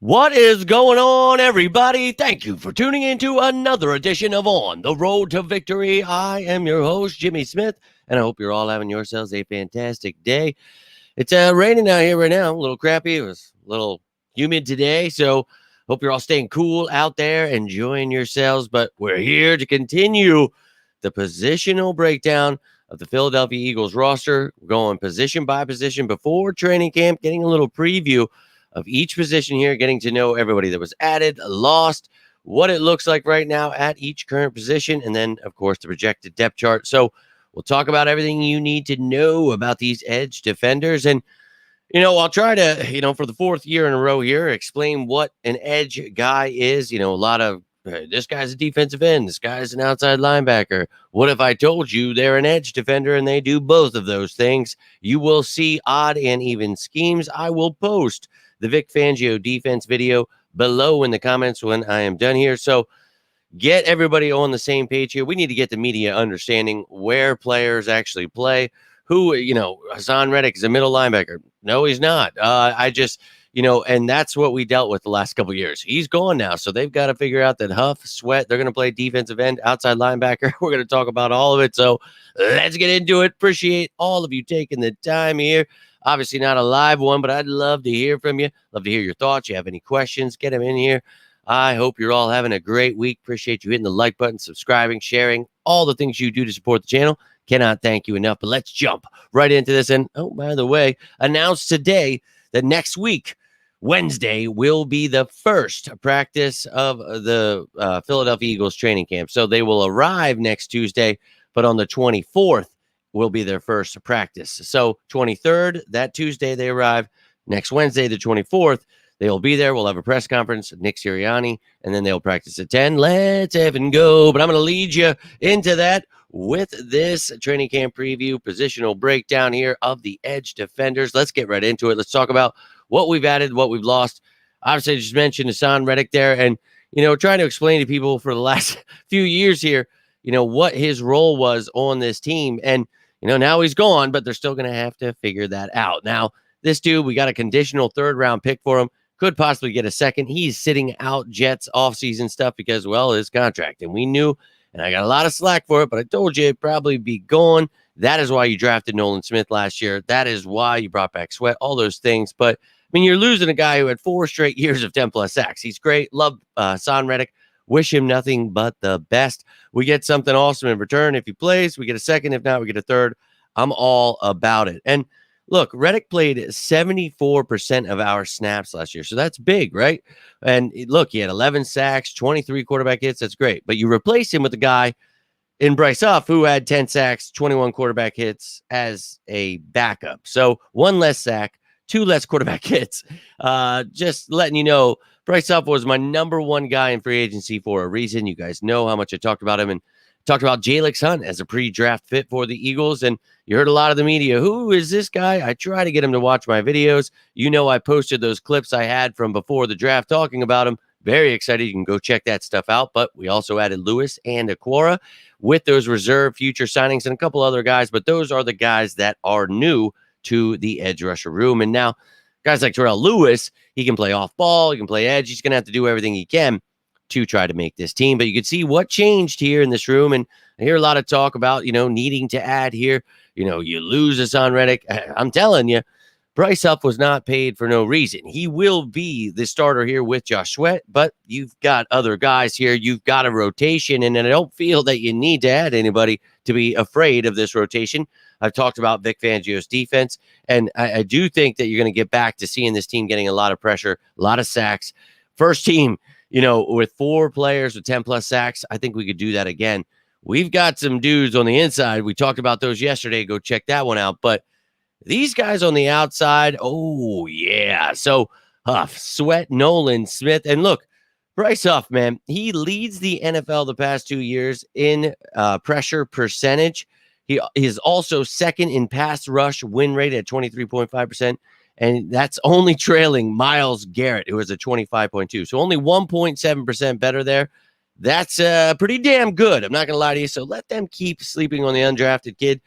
What is going on, everybody? Thank you for tuning in to another edition of On the Road to Victory. I am your host, Jimmy Smith, and I hope you're all having yourselves a fantastic day. It's raining out here right now, a little crappy. It was a little humid today, so hope you're all staying cool out there, enjoying yourselves. But we're here to continue the positional breakdown of the Philadelphia Eagles roster. We're going position by position before training camp, getting a little preview of each position here, getting to know everybody that was added, lost, what it looks like right now at each current position, and then, of course, the projected depth chart. So we'll talk about everything you need to know about these edge defenders. And, I'll try to, for the fourth year in a row here, explain what an edge guy is. A lot of this guy's a defensive end, this guy's an outside linebacker. What if I told you they're an edge defender and they do both of those things? You will see odd and even schemes. I will post the Vic Fangio defense video below in the comments when I am done here. So get everybody on the same page here. We need to get the media understanding where players actually play. Who, Hassan Reddick is a middle linebacker. No, he's not. And that's what we dealt with the last couple of years. He's gone now. So they've got to figure out that Huff, Sweat, they're going to play defensive end, outside linebacker. We're going to talk about all of it. So let's get into it. Appreciate all of you taking the time here. Obviously not a live one, but I'd love to hear from you. Love to hear your thoughts. You have any questions, get them in here. I hope you're all having a great week. Appreciate you hitting the like button, subscribing, sharing, all the things you do to support the channel. Cannot thank you enough, but let's jump right into this. And, oh, by the way, announced today that next week, Wednesday, will be the first practice of the Philadelphia Eagles training camp. So they will arrive next Tuesday, but on the 24th will be their first practice. So 23rd, that Tuesday they arrive. Next Wednesday, the 24th, they will be there. We'll have a press conference, Nick Sirianni, and then they'll practice at 10. Let's even go. But I'm going to lead you into that with this training camp preview, positional breakdown here of the edge defenders. Let's get right into it. Let's talk about what we've added, what we've lost. Obviously, I just mentioned Hassan Reddick there, and, trying to explain to people for the last few years here, what his role was on this team. And, now he's gone, but they're still going to have to figure that out. Now, this dude, we got a conditional third-round pick for him. Could possibly get a second. He's sitting out Jets offseason stuff because, well, his contract. And we knew, and I got a lot of slack for it, but I told you it'd probably be gone. That is why you drafted Nolan Smith last year. That is why you brought back Sweat, all those things. But, you're losing a guy who had 4 straight years of 10-plus sacks. He's great. Love Hassan Reddick. Wish him nothing but the best. We get something awesome in return. If he plays, we get a second. If not, we get a third. I'm all about it. And look, Reddick played 74% of our snaps last year. So that's big, right? And look, he had 11 sacks, 23 quarterback hits. That's great. But you replace him with a guy in Bryce Huff who had 10 sacks, 21 quarterback hits as a backup. So 1 less sack, 2 less quarterback hits. Just letting you know, Bryce Huff was my number 1 guy in free agency for a reason. You guys know how much I talked about him and talked about Jalix Hunt as a pre-draft fit for the Eagles. And you heard a lot of the media. Who is this guy? I try to get him to watch my videos. I posted those clips I had from before the draft talking about him. Very excited. You can go check that stuff out. But we also added Lewis and Aquara with those reserve future signings and a couple other guys. But those are the guys that are new to the edge rusher room. And now guys like Terrell Lewis, he can play off ball. He can play edge. He's going to have to do everything he can to try to make this team. But you can see what changed here in this room. And I hear a lot of talk about, needing to add here. You lose Hassan Reddick. I'm telling you, Bryce Huff was not paid for no reason. He will be the starter here with Josh Sweat, but you've got other guys here. You've got a rotation, and I don't feel that you need to add anybody to be afraid of this rotation. I've talked about Vic Fangio's defense, and I do think that you're going to get back to seeing this team getting a lot of pressure, a lot of sacks. First team, with 4 players with 10-plus sacks, I think we could do that again. We've got some dudes on the inside. We talked about those yesterday. Go check that one out. But these guys on the outside, oh, yeah. So Huff, Sweat, Nolan, Smith. And look, Bryce Huff, man, he leads the NFL the past 2 years in pressure percentage. He is also second in pass rush win rate at 23.5%. And that's only trailing Myles Garrett, who is a 25.2. So only 1.7% better there. That's pretty damn good. I'm not going to lie to you. So let them keep sleeping on the undrafted kid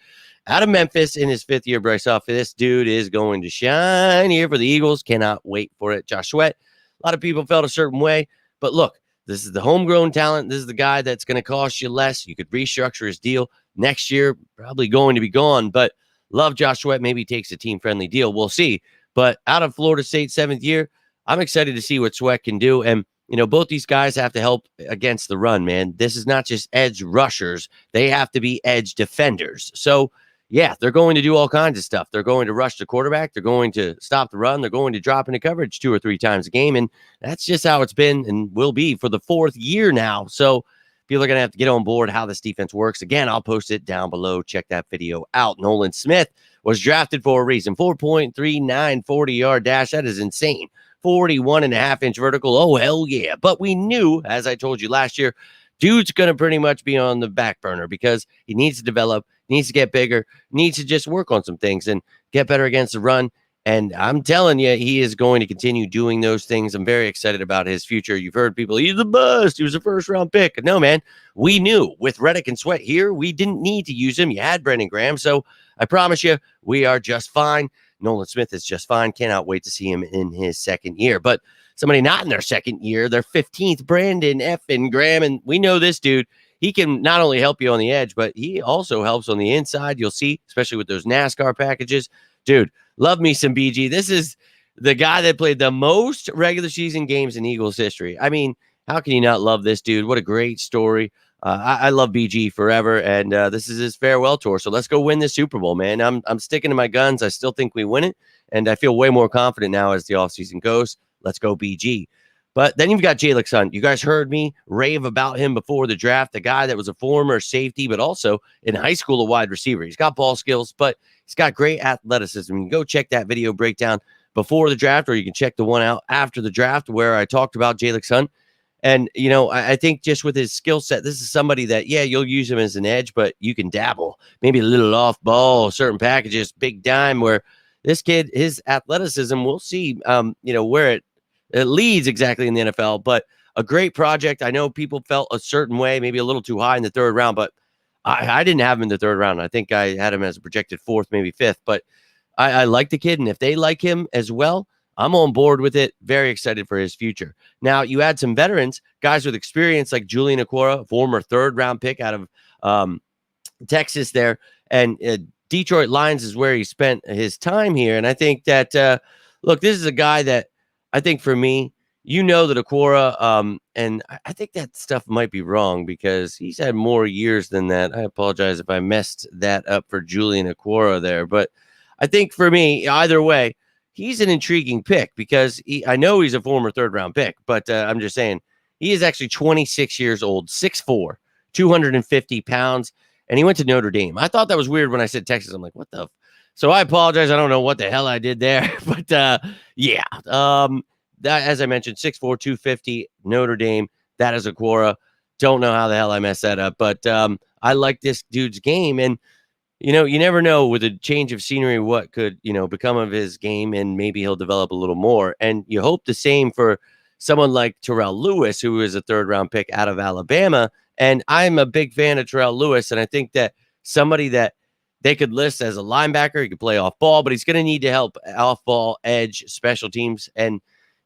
out of Memphis in his 5th year, Bryce Huff. This dude is going to shine here for the Eagles. Cannot wait for it. Josh Sweat, A lot of people felt a certain way. But look, this is the homegrown talent. This is the guy that's going to cost you less. You could restructure his deal next year, probably going to be gone. But love Josh Sweat. Maybe he takes a team-friendly deal. We'll see. But out of Florida State, 7th year, I'm excited to see what Sweat can do. And, both these guys have to help against the run, man. This is not just edge rushers. They have to be edge defenders. So, yeah, they're going to do all kinds of stuff. They're going to rush the quarterback. They're going to stop the run. They're going to drop into coverage 2 or 3 times a game. And that's just how it's been and will be for the 4th year now. So people are going to have to get on board how this defense works. Again, I'll post it down below. Check that video out. Nolan Smith was drafted for a reason. 4.39 40-yard dash. That is insane. 41.5-inch vertical. Oh, hell yeah. But we knew, as I told you last year, dude's going to pretty much be on the back burner because he needs to develop, needs to get bigger, needs to just work on some things and get better against the run. And I'm telling you, he is going to continue doing those things. I'm very excited about his future. You've heard people, he's the bust. He was a first-round pick. No, man, we knew with Reddick and Sweat here, we didn't need to use him. You had Brandon Graham. So I promise you, we are just fine. Nolan Smith is just fine. Cannot wait to see him in his 2nd year. But somebody not in their 2nd year, their 15th, Brandon F. Graham. And we know this dude. He can not only help you on the edge, but he also helps on the inside. You'll see, especially with those NASCAR packages. Dude, love me some BG. This is the guy that played the most regular season games in Eagles history. I mean, how can you not love this dude? What a great story. I love BG forever, and this is his farewell tour. So let's go win this Super Bowl, man. I'm sticking to my guns. I still think we win it, and I feel way more confident now as the offseason goes. Let's go BG. But then you've got Jalen Suggs. You guys heard me rave about him before the draft, the guy that was a former safety, but also in high school a wide receiver. He's got ball skills, but he's got great athleticism. You can go check that video breakdown before the draft, or you can check the one out after the draft where I talked about Jalen Suggs. And, I think just with his skill set, this is somebody that, yeah, you'll use him as an edge, but you can dabble, maybe a little off ball, certain packages, big dime, where this kid, his athleticism, we'll see, where it leads exactly in the NFL, but a great project. I know people felt a certain way, maybe a little too high in the 3rd round, but I didn't have him in the 3rd round. I think I had him as a projected 4th, maybe 5th, but I like the kid. And if they like him as well, I'm on board with it. Very excited for his future. Now, you add some veterans, guys with experience like Julian Okwara, former 3rd round pick out of Texas there. And Detroit Lions is where he spent his time here. And I think that, look, this is a guy that I think for me, that Okwara, and I think that stuff might be wrong because he's had more years than that. I apologize if I messed that up for Julian Okwara there. But I think for me, either way, he's an intriguing pick because I know he's a former 3rd round pick, but I'm just saying he is actually 26 years old, 6'4", 250 pounds, and he went to Notre Dame. I thought that was weird when I said Texas. I'm like, what the? So I apologize. I don't know what the hell I did there, but yeah. That, as I mentioned, 6'4", 250, Notre Dame. That is Okwara. Don't know how the hell I messed that up, but I like this dude's game. And, you never know with a change of scenery what could, become of his game, and maybe he'll develop a little more. And you hope the same for someone like Terrell Lewis, who is a 3rd round pick out of Alabama. And I'm a big fan of Terrell Lewis, and I think that somebody that they could list as a linebacker, he could play off ball, but he's going to need to help off ball, edge, special teams. And,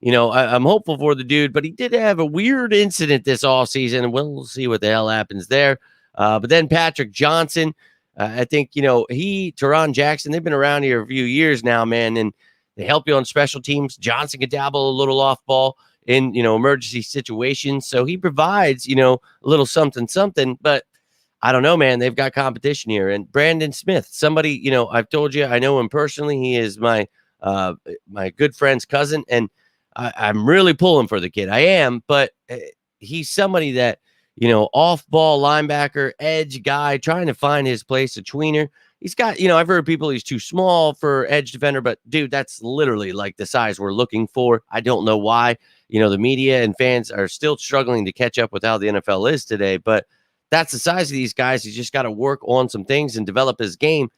I'm hopeful for the dude, but he did have a weird incident this offseason, and we'll see what the hell happens there. But then Patrick Johnson, I think, Teron Jackson, they've been around here a few years now, man, and they help you on special teams. Johnson can dabble a little off ball in, emergency situations. So he provides, a little something, but I don't know, man. They've got competition here. And Brandon Smith, somebody, I've told you, I know him personally. He is my good friend's cousin, and I'm really pulling for the kid. I am, but he's somebody that, off-ball linebacker, edge guy, trying to find his place, a tweener. He's got, I've heard people, he's too small for edge defender, but dude, that's literally like the size we're looking for. I don't know why, the media and fans are still struggling to catch up with how the NFL is today, but that's the size of these guys. He's just got to work on some things and develop his game.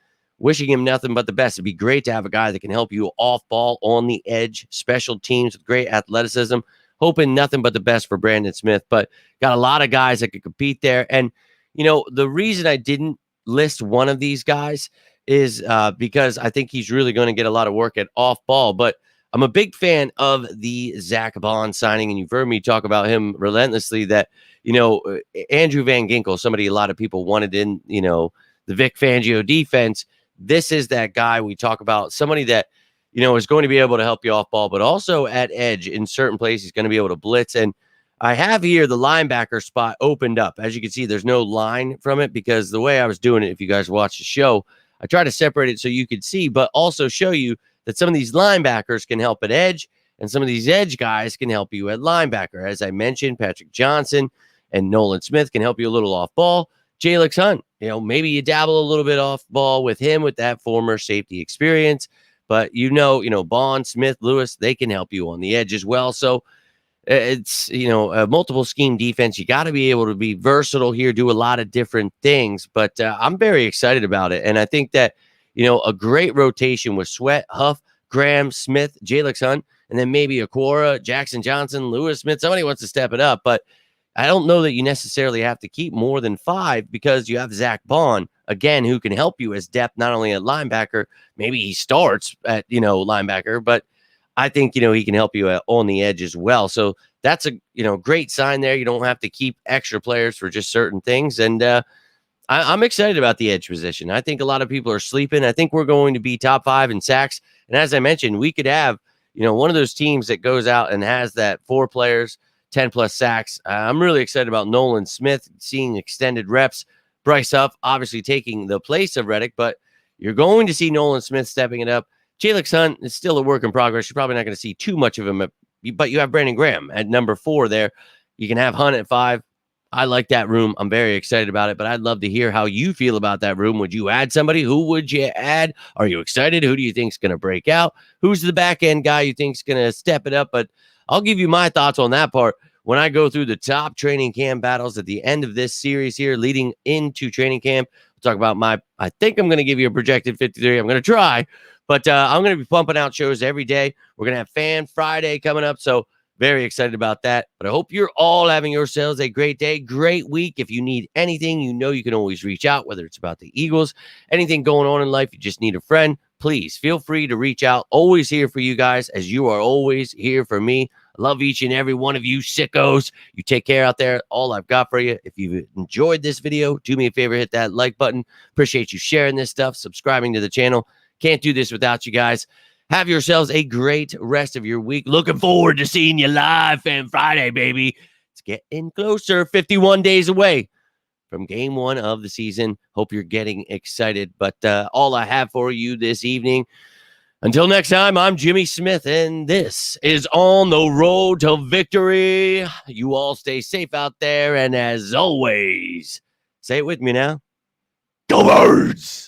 Wishing him nothing but the best. It'd be great to have a guy that can help you off ball, on the edge, special teams with great athleticism. Hoping nothing but the best for Brandon Smith, but got a lot of guys that could compete there. And, the reason I didn't list one of these guys is because I think he's really going to get a lot of work at off ball. But I'm a big fan of the Zach Bond signing, and you've heard me talk about him relentlessly. That Andrew Van Ginkel, somebody a lot of people wanted in, the Vic Fangio defense. This is that guy we talk about, somebody that is going to be able to help you off ball, but also at edge in certain places. He's going to be able to blitz. And I have here the linebacker spot opened up. As you can see, there's no line from it because the way I was doing it, if you guys watch the show, I try to separate it so you could see, but also show you that some of these linebackers can help at edge and some of these edge guys can help you at linebacker. As I mentioned, Patrick Johnson and Nolan Smith can help you a little off ball. Jalix Hunt, maybe you dabble a little bit off ball with him with that former safety experience, but Bond, Smith, Lewis, they can help you on the edge as well. So it's, a multiple scheme defense. You got to be able to be versatile here, do a lot of different things, but I'm very excited about it. And I think that, a great rotation with Sweat, Huff, Graham, Smith, Jalix Hunt, and then maybe Aquara, Jackson Johnson, Lewis Smith. Somebody wants to step it up, but I don't know that you necessarily have to keep more than 5 because you have Zach Bond, again, who can help you as depth, not only at linebacker, maybe he starts at, linebacker, but I think, he can help you on the edge as well. So that's a, great sign there. You don't have to keep extra players for just certain things. And I'm excited about the edge position. I think a lot of people are sleeping. I think we're going to be top 5 in sacks. And as I mentioned, we could have, one of those teams that goes out and has that 4 players, 10 plus sacks. I'm really excited about Nolan Smith seeing extended reps. Bryce Huff obviously taking the place of Reddick, but you're going to see Nolan Smith stepping it up. Jalix Hunt is still a work in progress. You're probably not going to see too much of him, but you have Brandon Graham at number 4 there. You can have Hunt at 5. I like that room. I'm very excited about it, but I'd love to hear how you feel about that room. Would you add somebody? Who would you add? Are you excited? Who do you think is going to break out? Who's the back end guy you think is going to step it up? But I'll give you my thoughts on that part when I go through the top training camp battles at the end of this series here, leading into training camp. We'll talk about I think I'm going to give you a projected 53. I'm going to try, but I'm going to be pumping out shows every day. We're going to have Fan Friday coming up, so very excited about that. But I hope you're all having yourselves a great day, great week. If you need anything, you can always reach out, whether it's about the Eagles, anything going on in life, you just need a friend, please feel free to reach out. Always here for you guys, as you are always here for me. I love each and every one of you sickos. You take care out there. All I've got for you. If you've enjoyed this video, do me a favor, hit that like button. Appreciate you sharing this stuff, subscribing to the channel. Can't do this without you guys. Have yourselves a great rest of your week. Looking forward to seeing you live, Fan Friday, baby. It's getting closer, 51 days away from game 1 of the season. Hope you're getting excited. But all I have for you this evening, until next time, I'm Jimmy Smith, and this is On the Road to Victory. You all stay safe out there, and as always, say it with me now. Go Birds!